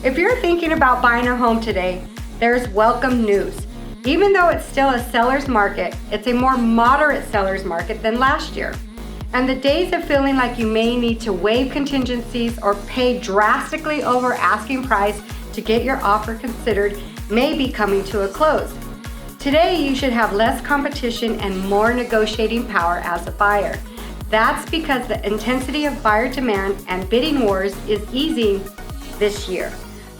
If you're thinking about buying a home today, there's welcome news. Even though it's still a seller's market, it's a more moderate seller's market than last year. And the days of feeling like you may need to waive contingencies or pay drastically over asking price to get your offer considered may be coming to a close. Today, you should have less competition and more negotiating power as a buyer. That's because the intensity of buyer demand and bidding wars is easing this year.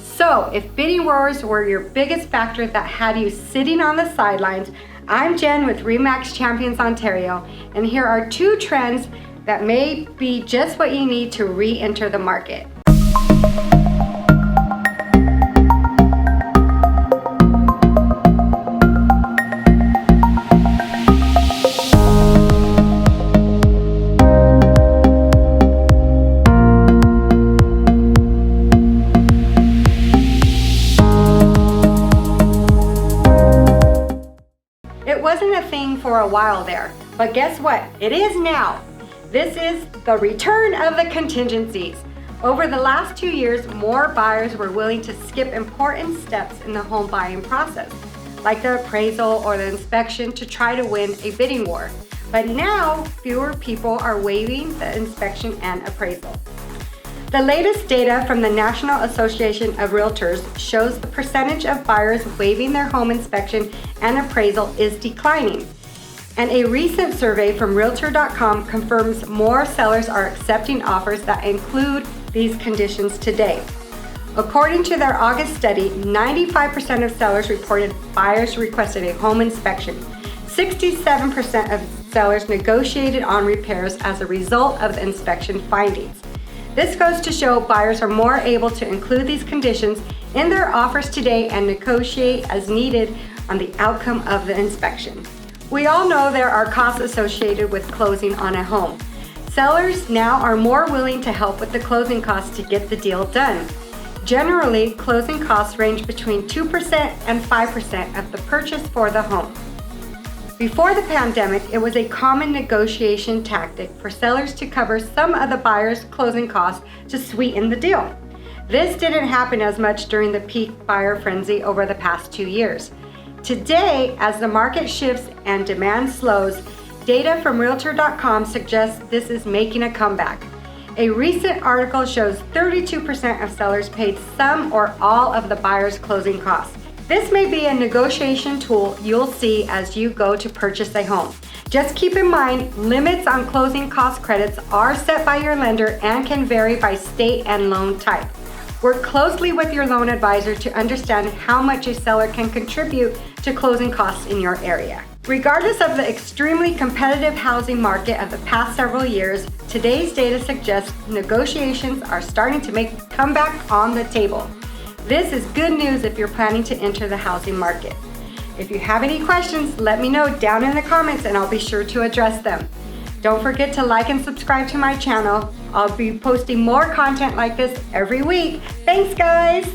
So if bidding wars were your biggest factor that had you sitting on the sidelines, I'm Jen with RE/MAX Champions Ontario, and here are 2 trends that may be just what you need to re-enter the market. It wasn't a thing for a while there, but guess what? It is now. This is the return of the contingencies. Over the last 2 years, more buyers were willing to skip important steps in the home buying process, like the appraisal or the inspection, to try to win a bidding war. But now, fewer people are waiving the inspection and appraisal. The latest data from the National Association of Realtors shows the percentage of buyers waiving their home inspection and appraisal is declining. And a recent survey from Realtor.com confirms more sellers are accepting offers that include these conditions today. According to their August study, 95% of sellers reported buyers requested a home inspection. 67% of sellers negotiated on repairs as a result of the inspection findings. This goes to show buyers are more able to include these conditions in their offers today and negotiate as needed on the outcome of the inspection. We all know there are costs associated with closing on a home. Sellers now are more willing to help with the closing costs to get the deal done. Generally, closing costs range between 2% and 5% of the purchase for the home. Before the pandemic, it was a common negotiation tactic for sellers to cover some of the buyer's closing costs to sweeten the deal. This didn't happen as much during the peak buyer frenzy over the past 2 years. Today, as the market shifts and demand slows, data from Realtor.com suggests this is making a comeback. A recent article shows 32% of sellers paid some or all of the buyer's closing costs. This may be a negotiation tool you'll see as you go to purchase a home. Just keep in mind, limits on closing cost credits are set by your lender and can vary by state and loan type. Work closely with your loan advisor to understand how much a seller can contribute to closing costs in your area. Regardless of the extremely competitive housing market of the past several years, today's data suggests negotiations are starting to make a comeback on the table. This is good news if you're planning to enter the housing market. If you have any questions, let me know down in the comments and I'll be sure to address them. Don't forget to like and subscribe to my channel. I'll be posting more content like this every week. Thanks, guys!